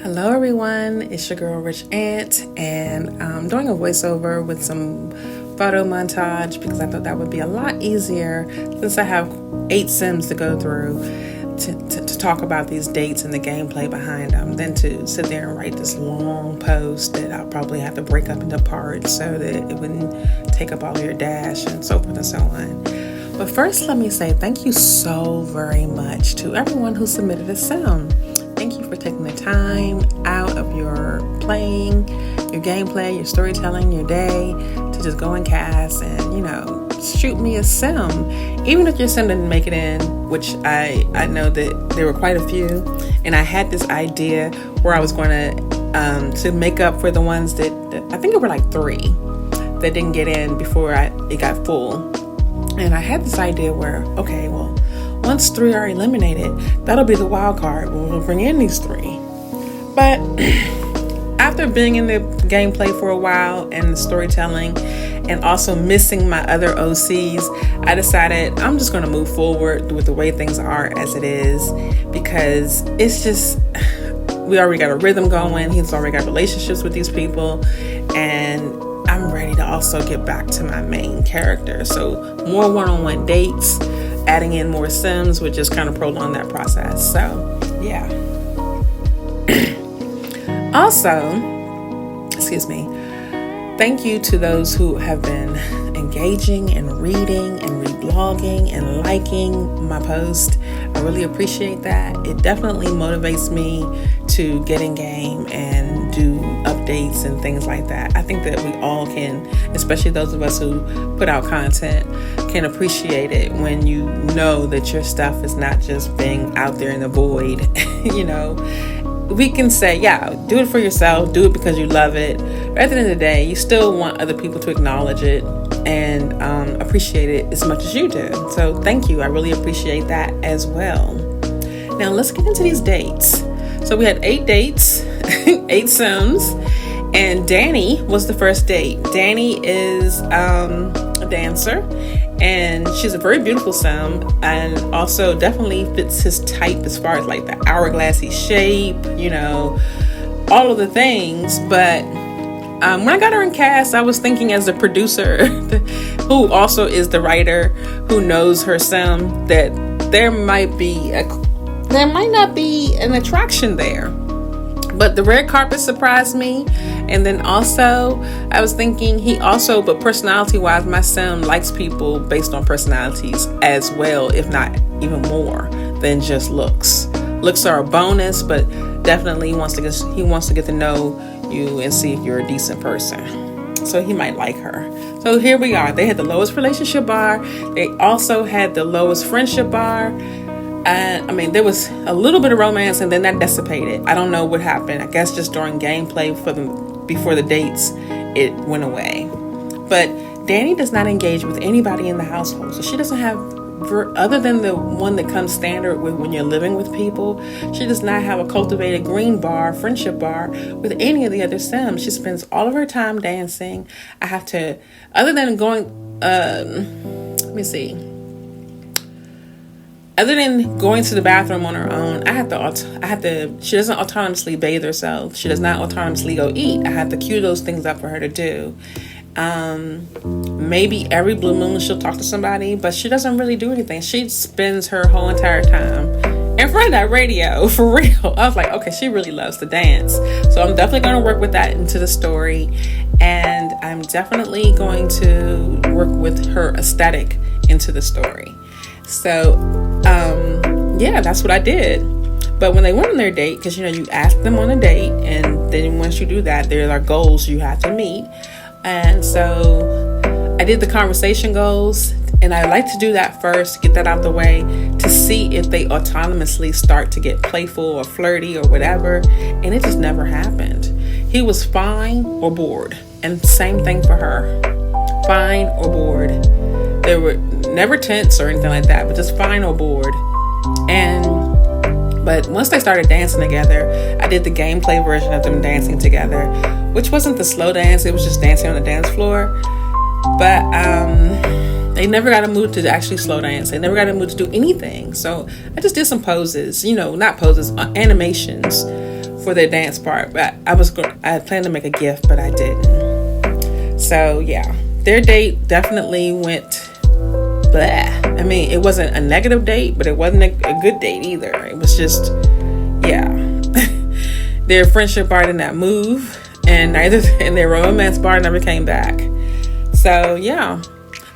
Hello everyone, it's your girl Rich Ant, and I'm doing a voiceover with some photo montage because I thought that would be a lot easier since I have 8 Sims to go through to talk about these dates and the gameplay behind them than to sit there and write this long post that I'll probably have to break up into parts so that it wouldn't take up all your dash and so forth and so on. But first, let me say thank you so very much to everyone who submitted a Sim. Thank you for taking the time out of your playing, your gameplay, your storytelling, your day to just go and cast and, shoot me a Sim. Even if your Sim didn't make it in, which I know that there were quite a few, and I had this idea where I was going to make up for the ones that I think it were like 3 that didn't get in before it got full. And I had this idea where, okay, well, once 3 are eliminated, that'll be the wild card. We'll bring in these 3. But after being in the gameplay for a while and the storytelling and also missing my other OCs, I decided I'm just going to move forward with the way things are as it is, because it's just, we already got a rhythm going. He's already got relationships with these people, and I'm ready to also get back to my main character. So more one-on-one dates, adding in more Sims would just kind of prolong that process. So yeah. Also, thank you to those who have been engaging and reading and reblogging and liking my post. I really appreciate that. It definitely motivates me to get in game and do updates and things like that. I think that we all can, especially those of us who put out content, can appreciate it when you know that your stuff is not just being out there in the void. We can say, yeah, do it for yourself, do it because you love it. But at the end of the day, you still want other people to acknowledge it and appreciate it as much as you do. So thank you. I really appreciate that as well. Now let's get into these dates. So we had 8 dates, 8 Sims, and Dani was the first date. Dani is a dancer, and she's a very beautiful Sim, and also definitely fits his type as far as like the hourglassy shape, all of the things. But when I got her in cast, I was thinking as a producer who also is the writer who knows her Sim that there might not be an attraction there. But the red carpet surprised me. And then also I was thinking but personality wise, my Sim likes people based on personalities as well, if not even more than just looks. Looks are a bonus, but definitely he wants to get to know you and see if you're a decent person. So he might like her. So here we are. They had the lowest relationship bar. They also had the lowest friendship bar. There was a little bit of romance, and then that dissipated. I don't know what happened. I guess just during gameplay before the dates, it went away. But Dani does not engage with anybody in the household, so she doesn't have, other than the one that comes standard with when you're living with people, she does not have a cultivated green bar, friendship bar with any of the other Sims. She spends all of her time dancing. Other than going to the bathroom on her own, she doesn't autonomously bathe herself. She does not autonomously go eat. I have to cue those things up for her to do. Maybe every blue moon she'll talk to somebody, but she doesn't really do anything. She spends her whole entire time in front of that radio, for real. I was like, okay, she really loves to dance. So I'm definitely going to work with that into the story. And I'm definitely going to work with her aesthetic into the story. So, that's what I did. But when they went on their date, because, you ask them on a date, and then once you do that, there are goals you have to meet. And so I did the conversation goals, and I like to do that first, get that out of the way, to see if they autonomously start to get playful or flirty or whatever. And it just never happened. He was fine or bored. And same thing for her. Fine or bored. They were never tense or anything like that, but just fine or bored. But once they started dancing together, I did the gameplay version of them dancing together, which wasn't the slow dance. It was just dancing on the dance floor. But they never got a mood to actually slow dance. They never got a mood to do anything. So I just did some poses, not poses, animations for their dance part. But I had planned to make a gift, but I didn't. So yeah, their date definitely went bleh. I mean, it wasn't a negative date, but it wasn't a good date either. It was just, yeah. Their friendship bar did not move, and their romance bar never came back. So yeah,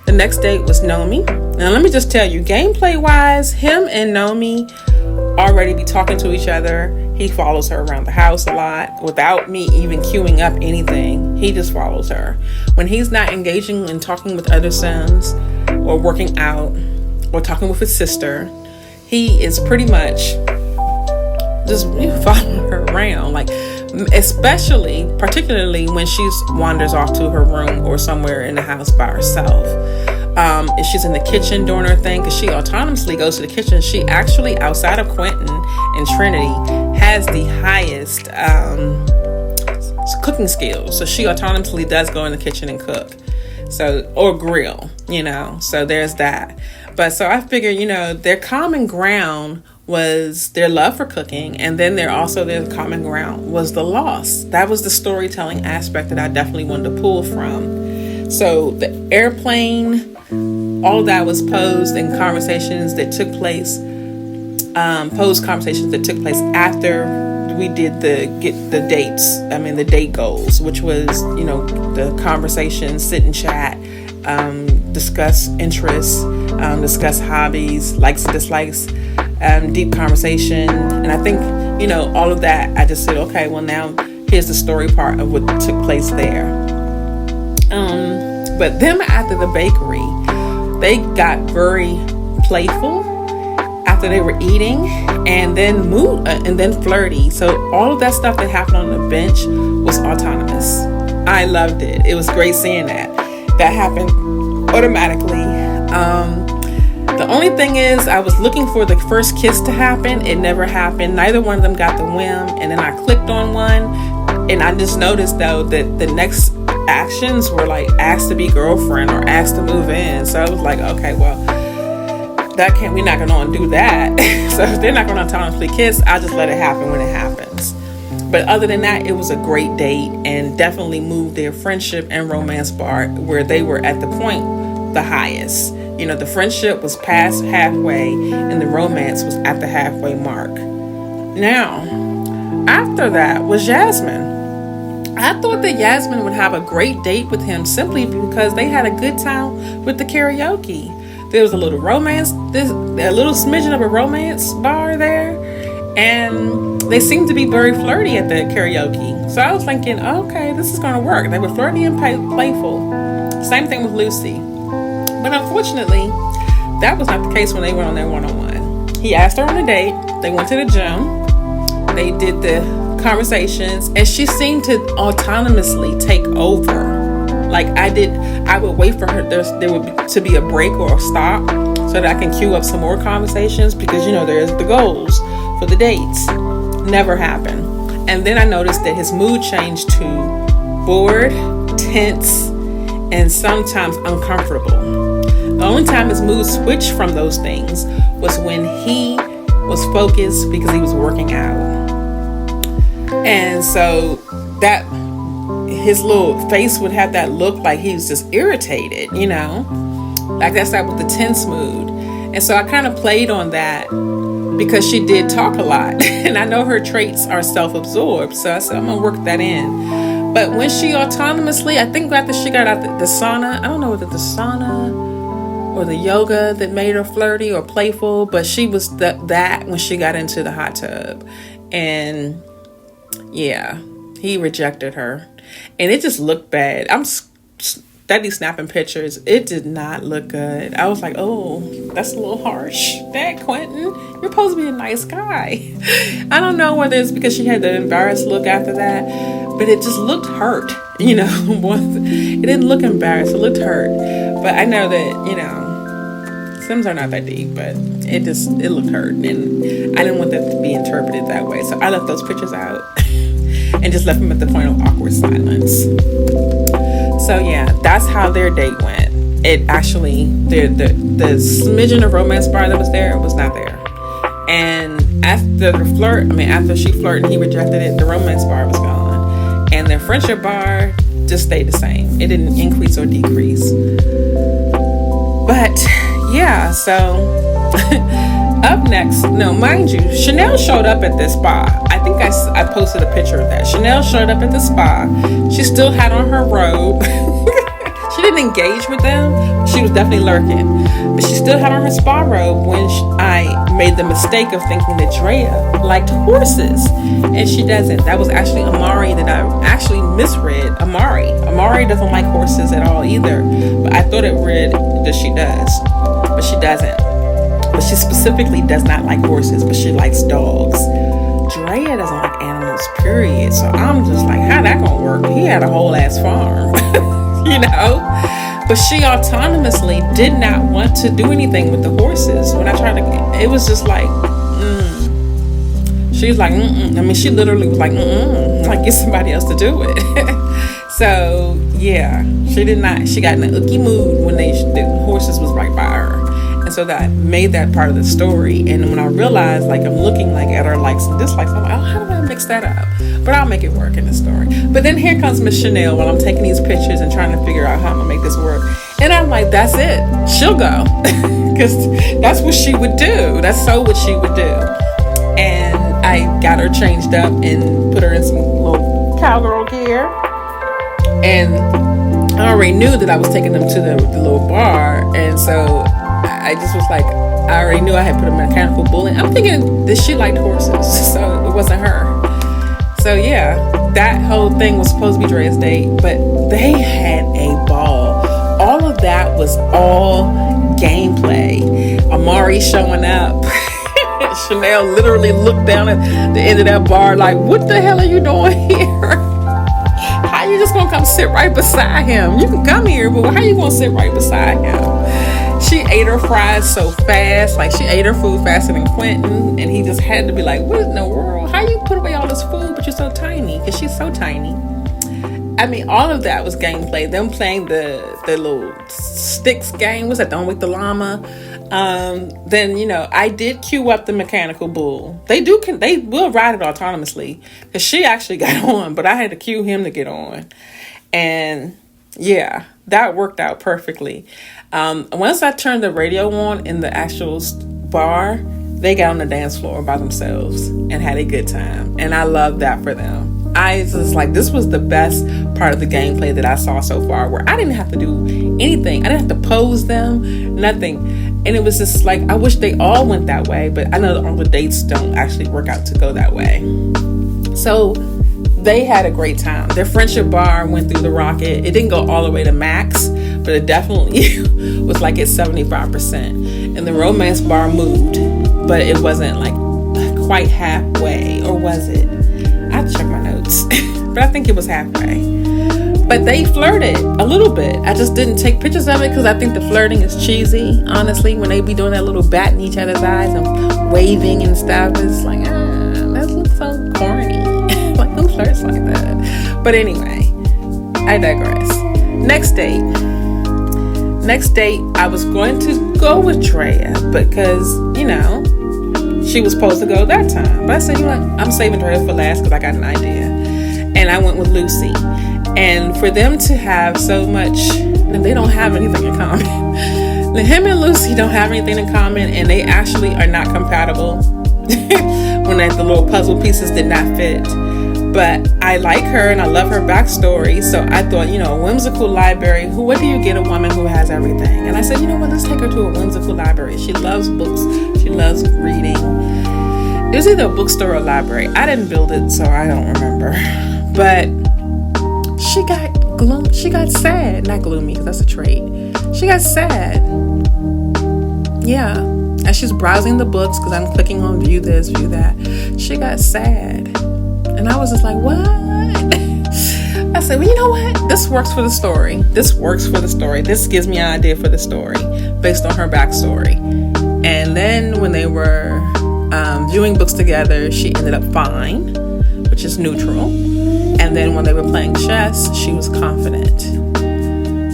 the next date was Noemy. Now let me just tell you, gameplay wise, him and Noemy already be talking to each other. He follows her around the house a lot without me even queuing up anything. He just follows her. When he's not engaging and talking with other sons or working out or talking with his sister, he is pretty much just following her around, like particularly when she wanders off to her room or somewhere in the house by herself. If she's in the kitchen doing her thing, because she autonomously goes to the kitchen. She actually, outside of Quentin and Trinity, has the highest cooking skills. So she autonomously does go in the kitchen and cook. So, or grill, so there's that. But so I figured, their common ground was their love for cooking, and then their common ground was the loss. That was the storytelling aspect that I definitely wanted to pull from. So the airplane, all of that was posed in conversations that took place, after we did the date goals, which was, the conversation, sit and chat, discuss interests, discuss hobbies, likes and dislikes, deep conversation. And I think, all of that, I just said, okay, well now here's the story part of what took place there. But them after the bakery, they got very playful after they were eating, and then flirty. So all of that stuff that happened on the bench was autonomous. I loved it. It was great seeing that. That happened automatically. The only thing is, I was looking for the first kiss to happen. It never happened. Neither one of them got the whim. And then I clicked on one, and I just noticed though that the next actions were like asked to be girlfriend or asked to move in. So I was like, okay, well, we're not gonna undo that. So if they're not gonna autonomously kiss, I'll just let it happen when it happens. But other than that, it was a great date, and definitely moved their friendship and romance bar where they were at the point the highest. The friendship was past halfway, and the romance was at the halfway mark. Now, after that was Yasmine. I thought that Yasmine would have a great date with him simply because they had a good time with the karaoke. There was a little romance, a little smidgen of a romance bar there, and they seemed to be very flirty at the karaoke. So I was thinking, okay, this is going to work. They were flirty and playful. Same thing with Lucy. But unfortunately, that was not the case when they went on their one-on-one. He asked her on a date. They went to the gym. They did the conversations, and she seemed to autonomously take over. Like I would wait for her. There would to be a break or a stop so that I can queue up some more conversations, because there's the goals for the dates. Never happened. And then I noticed that his mood changed to bored, tense, and sometimes uncomfortable. The only time his mood switched from those things was when he was focused because he was working out. And so that his little face would have that look like he was just irritated, like that's that with the tense mood. And so I kind of played on that because she did talk a lot, and I know her traits are self-absorbed. So I said, I'm gonna work that in. But when she autonomously, I think after she got out the sauna, I don't know whether the sauna or the yoga that made her flirty or playful, but she was that when she got into the hot tub. And yeah, he rejected her, and it just looked bad. I'm steady snapping pictures. It did not look good. I was like, oh, that's a little harsh. That Quentin, you're supposed to be a nice guy. I don't know whether it's because she had the embarrassed look after that, but it just looked hurt. It didn't look embarrassed. It looked hurt. But I know that, Sims are not that deep, but it looked hurt, and I didn't want that to be interpreted that way. So I left those pictures out and just left them at the point of awkward silence. So yeah, that's how their date went. It actually, the smidgen of romance bar that was there was not there. And after she flirted and he rejected it, the romance bar was gone. And the friendship bar just stayed the same. It didn't increase or decrease. But yeah, so up next, no, mind you, Chanel showed up at this spa. I think I posted a picture of that. Chanel showed up at the spa. She still had on her robe. She didn't engage with them. She was definitely lurking. But she still had on her spa robe when I made the mistake of thinking that Drea liked horses. And she doesn't. That was actually Amari that I actually misread. Amari doesn't like horses at all either. But I thought it read that she does. But she doesn't. But she specifically does not like horses, but she likes dogs. Drea doesn't like animals, period. So I'm just like, how that gonna work? He had a whole ass farm. You know, but she autonomously did not want to do anything with the horses. When I tried to, it was just like, she was like, I mean, she literally was like, like get somebody else to do it. So yeah, she got in an icky mood when the horses was right by her. And so that made that part of the story. And when I realized, like, I'm looking like at her likes and dislikes, I'm like, oh, how do I mix that up? But I'll make it work in the story. But then here comes Miss Chanel while I'm taking these pictures and trying to figure out how I'm gonna make this work. And I'm like, that's it. She'll go. Because that's what she would do. That's so what she would do. And I got her changed up and put her in some little cowgirl gear. And I already knew that I was taking them to the little bar. And so I just was like, I already knew I had put a mechanical bull in. I'm thinking that she liked horses, so it wasn't her. So yeah, that whole thing was supposed to be Dre's date, but they had a ball. All of that was all gameplay. Amari showing up. Chanel literally looked down at the end of that bar like, what the hell are you doing here? How you just gonna come sit right beside him? You can come here, but how you gonna sit right beside him? She ate her fries so fast, like she ate her food faster than Quentin, and he just had to be like, what in the world? How you put away all this food, but you're so tiny? Because she's so tiny. I mean, all of that was gameplay. Them playing the little sticks game. Was that Don't Wake the Llama? Then, you know, I did queue up the mechanical bull. They will ride it autonomously. Because she actually got on, but I had to cue him to get on. And yeah, that worked out perfectly. Once I turned the radio on in the actual bar, they got on the dance floor by themselves and had a good time. And I love that for them. I was like, this was the best part of the gameplay that I saw so far, where I didn't have to do anything. I didn't have to pose them, nothing. And it was just like, I wish they all went that way, but I know all the dates don't actually work out to go that way. So they had a great time. Their friendship bar went through the rocket. It didn't go all the way to max, but it definitely was like at 75%. And the romance bar moved, but it wasn't like quite halfway, or was it? I have to check my notes, but I think it was halfway. But they flirted a little bit. I just didn't take pictures of it because I think the flirting is cheesy, honestly, when they be doing that little bat in each other's eyes and waving and stuff. It's like, that looks so corny. Like, who flirts like that? But anyway, I digress. Next date, I was going to go with Drea because, you know, she was supposed to go that time. But I said, you know what? I'm saving Drea for last because I got an idea. And I went with Lucy. And for them to have so much, and they don't have anything in common. Him and Lucy don't have anything in common, and they actually are not compatible when the little puzzle pieces did not fit. But I like her and I love her backstory. So I thought, you know, a whimsical library. What do you get a woman who has everything? And I said, you know what, let's take her to a whimsical library. She loves books. She loves reading. It was either a bookstore or a library. I didn't build it, so I don't remember. But she got sad. Not gloomy, because that's a trait. She got sad. Yeah. As she's browsing the books, because I'm clicking on view this, view that, she got sad. And I was just like, what? I said, well, you know what? This works for the story. This gives me an idea for the story based on her backstory. And then when they were viewing books together, she ended up fine, which is neutral. And then when they were playing chess, she was confident.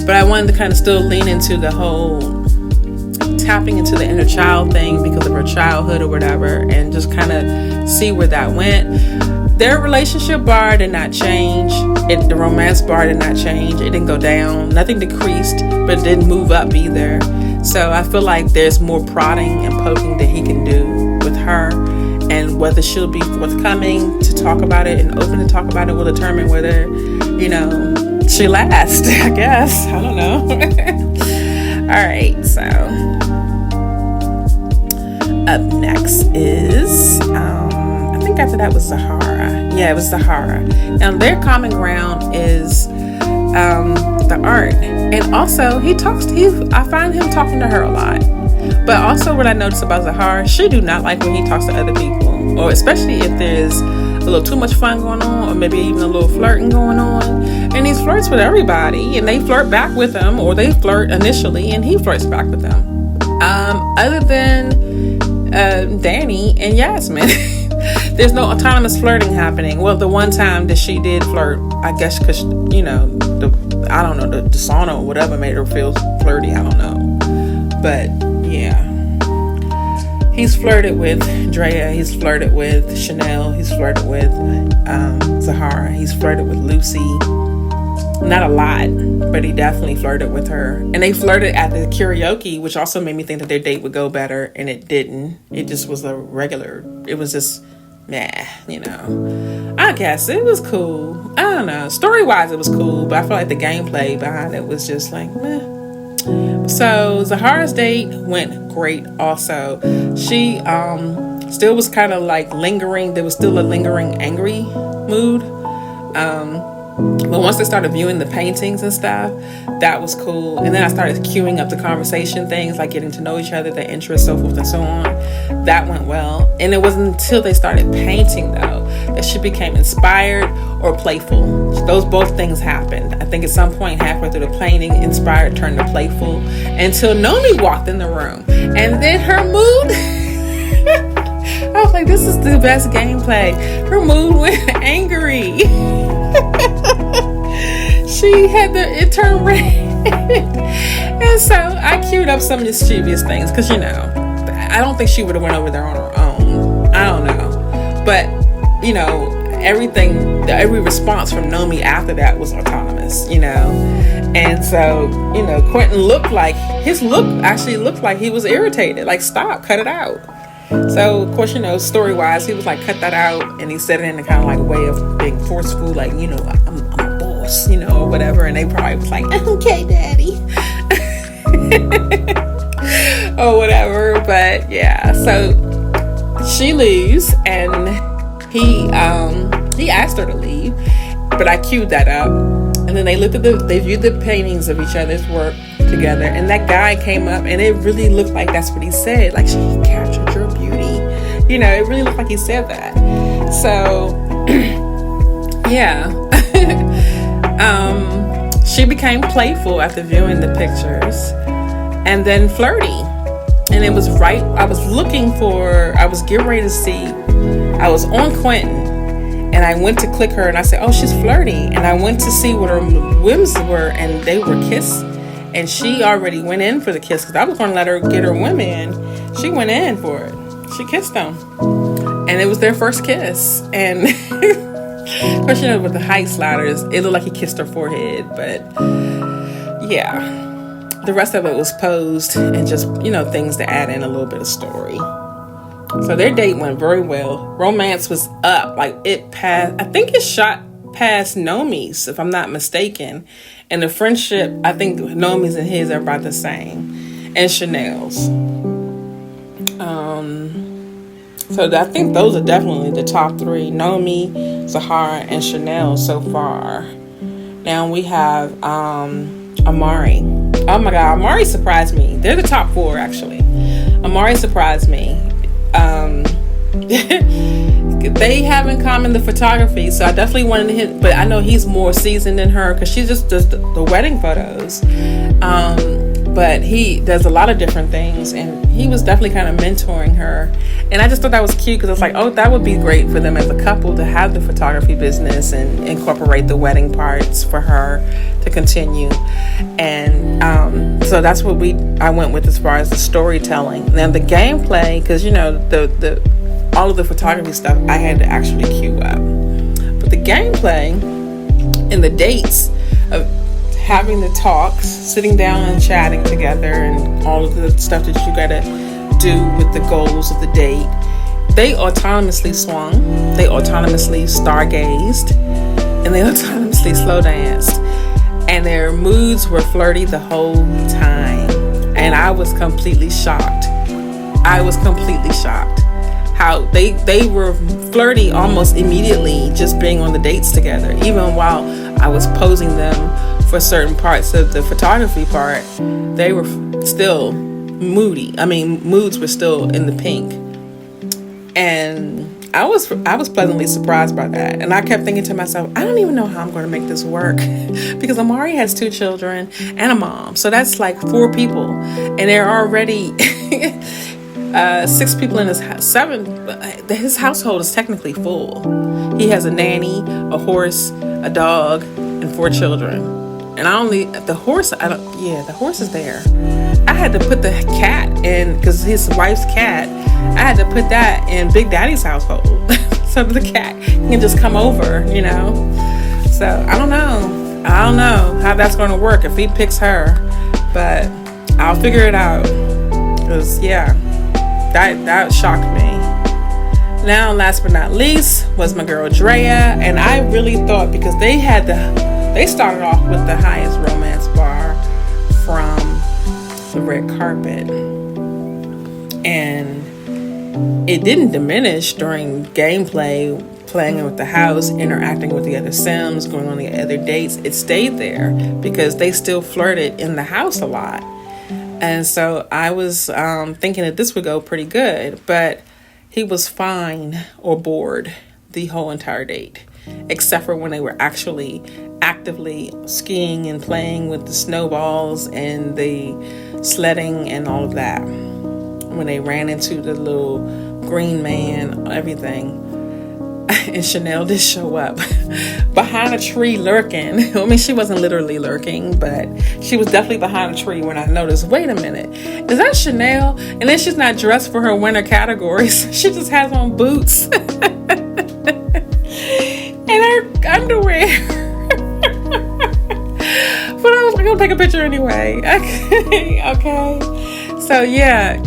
But I wanted to kind of still lean into the whole tapping into the inner child thing because of her childhood or whatever, and just kind of see where that went. Their relationship bar did not change. The romance bar did not change. It didn't go down. Nothing decreased, but it didn't move up either. So I feel like there's more prodding and poking that he can do with her, and whether she'll be forthcoming to talk about it and open to talk about it will determine whether, she lasts, I guess. I don't know. All right, so up next is, I think after that was Zahara. Yeah, it was Zahara. Now their common ground is the art, and also I find him talking to her a lot. But also what I noticed about Zahara, she do not like when he talks to other people, or especially if there's a little too much fun going on, or maybe even a little flirting going on. And he flirts with everybody, and they flirt back with him, or they flirt initially and he flirts back with them. Other than Dani and Yasmine, there's no autonomous flirting happening. Well, the one time that she did flirt, I guess because, the sauna or whatever made her feel flirty. I don't know. But yeah. He's flirted with Andraya. He's flirted with Chanel. He's flirted with Zahara. He's flirted with Lucy. Not a lot, but he definitely flirted with her. And they flirted at the karaoke, which also made me think that their date would go better, and it didn't. It just was it was just meh, I guess it was cool. I don't know. Story-wise, it was cool, but I feel like the gameplay behind it was just like meh. So Zahara's date went great also. She still was kind of like lingering. There was still a lingering angry mood. But once they started viewing the paintings and stuff, that was cool. And then I started queuing up the conversation things, like getting to know each other, their interests, so forth and so on. That went well. And it wasn't until they started painting, though, that she became inspired or playful. Those both things happened. I think at some point halfway through the painting, inspired turned to playful, until Noemy walked in the room. And then her mood... I was like, this is the best gameplay. Her mood went angry. She had it turned red. And so I queued up some mischievous things because, I don't think she would have went over there on her own. I don't know. But, every response from Noemy after that was autonomous, And so, Quentin actually looked like he was irritated. Like, stop, cut it out. So, of course, story-wise, he was like, cut that out. And he said it in a kind of like way of being forceful, like, I'm a boss, or whatever. And they probably was like, okay, daddy. Or whatever. But, yeah. So, she leaves. And he asked her to leave. But I queued that up. And then they viewed the paintings of each other's work together, and that guy came up, and it really looked like that's what he said, like, she captured your beauty, it really looked like he said that. So yeah. She became playful after viewing the pictures, and then flirty, and it was right. I was getting ready to see, I was on Quentin, and I went to click her, and I said, oh, she's flirty, and I went to see what her whims were, and they were kiss. And she already went in for the kiss because I was going to let her get her whim in. She went in for it. She kissed him. And it was their first kiss. And of course, with the height sliders, it looked like he kissed her forehead. But yeah, the rest of it was posed and just, things to add in a little bit of story. So their date went very well. Romance was up. Like, I think it shot past Noemy's, if I'm not mistaken. And the friendship, I think Noemy's and his are about the same. And Chanel's. So I think those are definitely the top three. Noemy, Zahara, and Chanel so far. Now we have Amari. Oh my God, Amari surprised me. They're the top four, actually. Amari surprised me. They have in common the photography, so I definitely wanted to hit, but I know he's more seasoned than her because she just does the wedding photos. but he does a lot of different things, and he was definitely kind of mentoring her. And I just thought that was cute because I was like, oh, that would be great for them as a couple to have the photography business and incorporate the wedding parts for her to continue. And so that's what I went with as far as the storytelling. Now the gameplay, because the all of the photography stuff I had to actually queue up, but the gameplay and the dates of having the talks, sitting down and chatting together, and all of the stuff that you gotta do with the goals of the date. They autonomously swung, they autonomously stargazed, and they autonomously slow danced. And their moods were flirty the whole time. And I was completely shocked. How they were flirty almost immediately just being on the dates together. Even while I was posing them for certain parts of the photography part, they were still moody. Moods were still in the pink. And I was pleasantly surprised by that. And I kept thinking to myself, I don't even know how I'm going to make this work. Because Amari has 2 children and a mom. So that's like 4 people. And there are already 6 people in his house. 7. His household is technically full. He has a nanny, a horse, a dog, and 4 children. And the horse is there. I had to put the cat in, because his wife's cat, I had to put that in Big Daddy's household. So the cat can just come over, So I don't know how that's going to work if he picks her. But I'll figure it out. Because, that shocked me. Now, last but not least, was my girl Andraya. And I really thought, because they started off with the highest romance bar from the red carpet, and it didn't diminish during gameplay, playing with the house, interacting with the other Sims, going on the other dates. It stayed there because they still flirted in the house a lot. And so I was thinking that this would go pretty good, but he was fine or bored the whole entire date, except for when they were actually actively skiing and playing with the snowballs and the sledding and all of that. When they ran into the little green man, everything. And Chanel did show up behind a tree lurking. She wasn't literally lurking, but she was definitely behind a tree when I noticed, wait a minute, is that Chanel? And then she's not dressed for her winter categories. She just has on boots and her underwear. But I was like, I'll take a picture anyway. Okay. So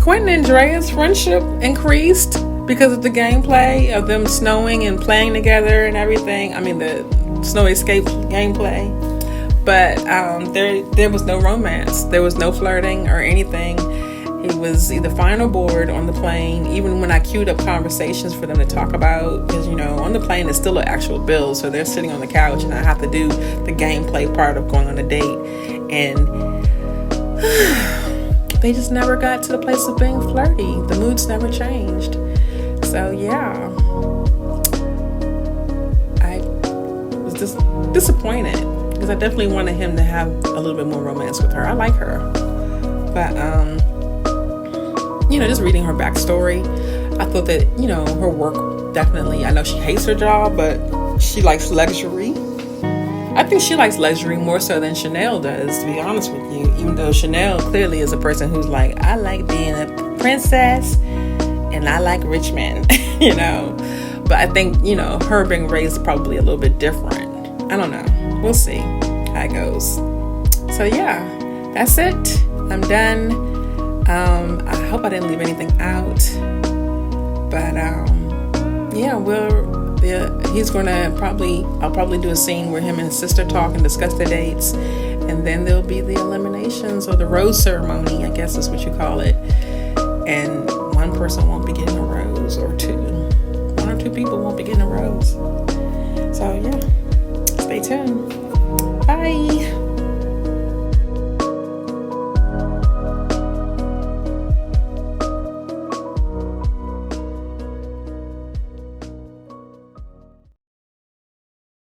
Quentin and Andraya's friendship increased because of the gameplay of them snowing and playing together and everything. The snow escape gameplay. But there was no romance. There was no flirting or anything. He was either fine or bored on the plane. Even when I queued up conversations for them to talk about, because on the plane it's still an actual bill, so they're sitting on the couch and I have to do the gameplay part of going on a date, and they just never got to the place of being flirty. The moods never changed. So I was just disappointed because I definitely wanted him to have a little bit more romance with her. I like her, but just reading her backstory, I thought that her work definitely. I know she hates her job, but she likes luxury. I think she likes luxury more so than Chanel does, to be honest with you. Even though Chanel clearly is a person who's like, I like being a princess and I like rich men, But I think, her being raised probably a little bit different. I don't know. We'll see how it goes. So that's it. I'm done. I hope I didn't leave anything out. But he's gonna I'll probably do a scene where him and his sister talk and discuss the dates, and then there'll be the eliminations or the rose ceremony, I guess is what you call it. And one person won't be getting a rose, or 2. 1 or 2 people won't be getting a rose. So stay tuned.